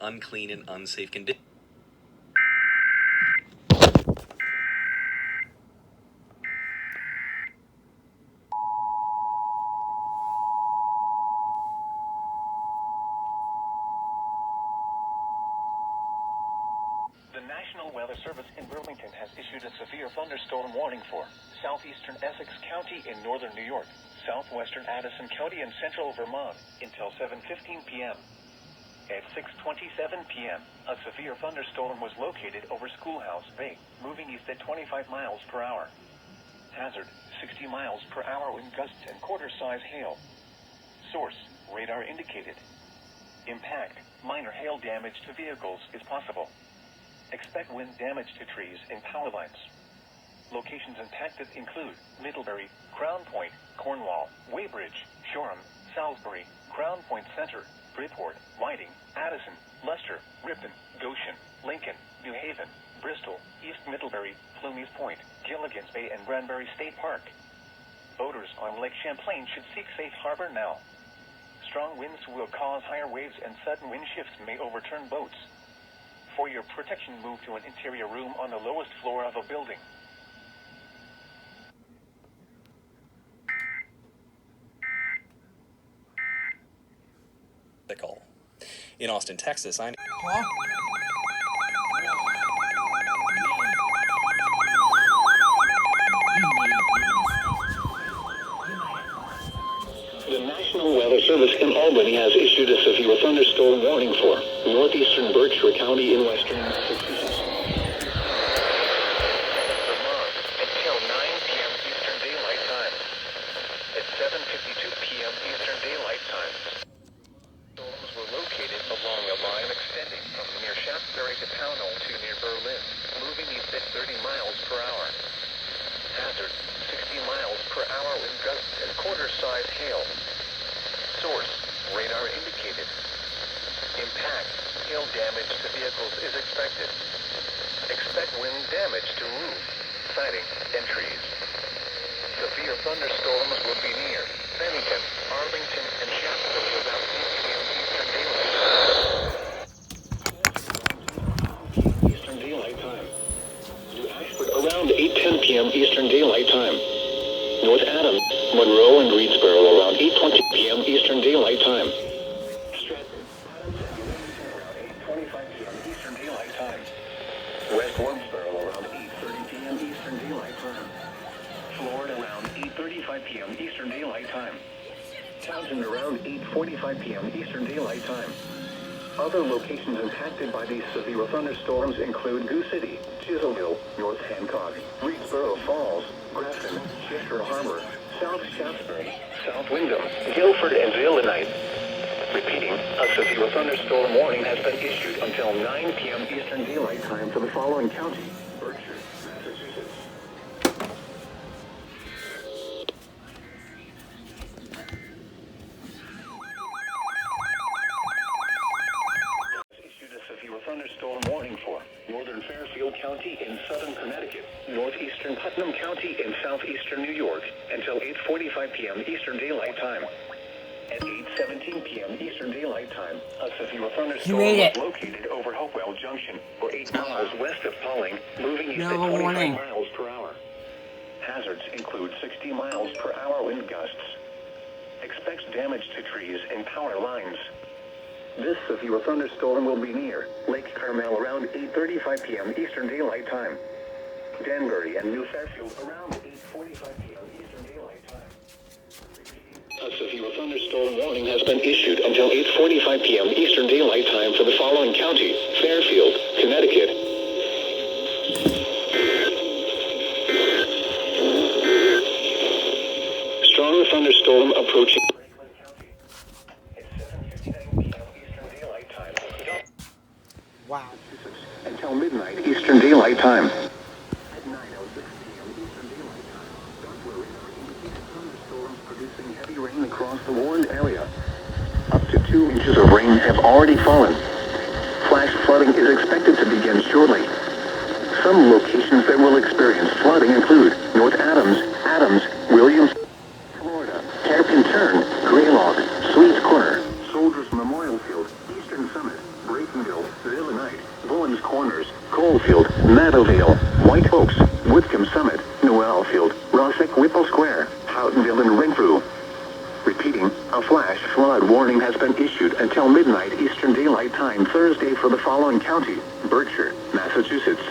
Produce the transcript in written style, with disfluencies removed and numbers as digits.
unclean and unsafe conditions. The National Weather Service in Burlington has issued a severe thunderstorm warning for southeastern Essex County in northern New York, southwestern Addison County and central Vermont until 7:15 p.m. At 6:27 p.m., a severe thunderstorm was located over Schoolhouse Bay, moving east at 25 miles per hour. Hazard, 60 miles per hour wind gusts and quarter-size hail. Source, radar indicated. Impact, minor hail damage to vehicles is possible. Expect wind damage to trees and power lines. Locations impacted include Middlebury, Crown Point, Cornwall, Weybridge, Shoreham, Salisbury, Crown Point Center, Bridport, Whiting, Addison, Leicester, Ripon, Goshen, Lincoln, New Haven, Bristol, East Middlebury, Plumies Point, Gilligan's Bay and Granbury State Park. Boaters on Lake Champlain should seek safe harbor now. Strong winds will cause higher waves and sudden wind shifts may overturn boats. For your protection, move to an interior room on the lowest floor of a building. In Austin, Texas, Huh? The National Weather Service in Albany has issued a severe thunderstorm warning for northeastern Berkshire County in western Massachusetts. Vermont until 9 p.m. Eastern Daylight Time. At 7:52 p.m. Eastern Daylight Time. Storms were located along a line extending from near Shaftesbury to Pownell to near Berlin, moving east at 30 miles per hour. Hazard, 60 miles per hour wind gusts and quarter-size hail. Source, radar indicated. Impact, hail damage to vehicles is expected. Expect wind damage to roof, siding, and trees. Severe thunderstorms will be near Bennington, Arlington, and Shaftesbury about 8 p.m. Eastern Daylight Time. New Ashford around 8:10 p.m. Eastern Daylight Time. North Adams, Monroe, and Reedsboro around 8:20 p.m. Eastern Daylight Time. Stratford, around 8:25 p.m. Eastern Daylight Time. West Wardsboro around 8:30 p.m. Eastern Daylight Time. Florida around 8:35 p.m. Eastern Daylight Time. Townsend around 8:45 p.m. Eastern Daylight Time. Other locations impacted by these severe thunderstorms include Goose City, Chisholmville, North Hancock, Reedsboro Falls, Grafton, Cheshire Harbor, South Shaftesbury, South Wyndham, Guilford, and Zeelandite. Repeating, a severe thunderstorm warning has been issued until 9 p.m. Eastern Daylight Time for the following county: Berkshire, Massachusetts. Issued a severe thunderstorm warning for northern Fairfield County in southern Connecticut, northeastern Putnam County in southeastern New York until 8:45 p.m. Eastern Daylight Time. At 8:17 p.m. Eastern Daylight Time, a severe thunderstorm was located over Hopewell Junction, or 8 miles west of Pawling, moving east at 25 miles per hour. Hazards include 60 miles per hour wind gusts. Expect damage to trees and power lines. This severe thunderstorm will be near Lake Carmel around 8:35 p.m. Eastern Daylight Time. Danbury and New Fairfield around 8:45 p.m. Eastern Daylight Time. A severe thunderstorm warning has been issued until 8:45 p.m. Eastern Daylight Time for the following county: Fairfield, Connecticut. Strong thunderstorm approaching. Wow. Until midnight Eastern Daylight Time. At 9:06 p.m. Eastern Daylight Time, dark blue indicated thunderstorms producing heavy rain across the warned area. Up to 2 inches of rain have already fallen. Flash flooding is expected to begin shortly. Some locations that will experience flooding include North Adams, Williams, Florida, Hairpin Turn, Greylock, Sweets Corner, Soldiers Memorial Field, Eastern Summit, Break Houghtonville, Villanite, Bowens Corners, Coalfield, Meadowvale, White Oaks, Whitcomb Summit, Noelfield, Rosick, Whipple Square, Houghtonville, and Renfrew. Repeating, a flash flood warning has been issued until midnight Eastern Daylight Time Thursday for the following county: Berkshire, Massachusetts,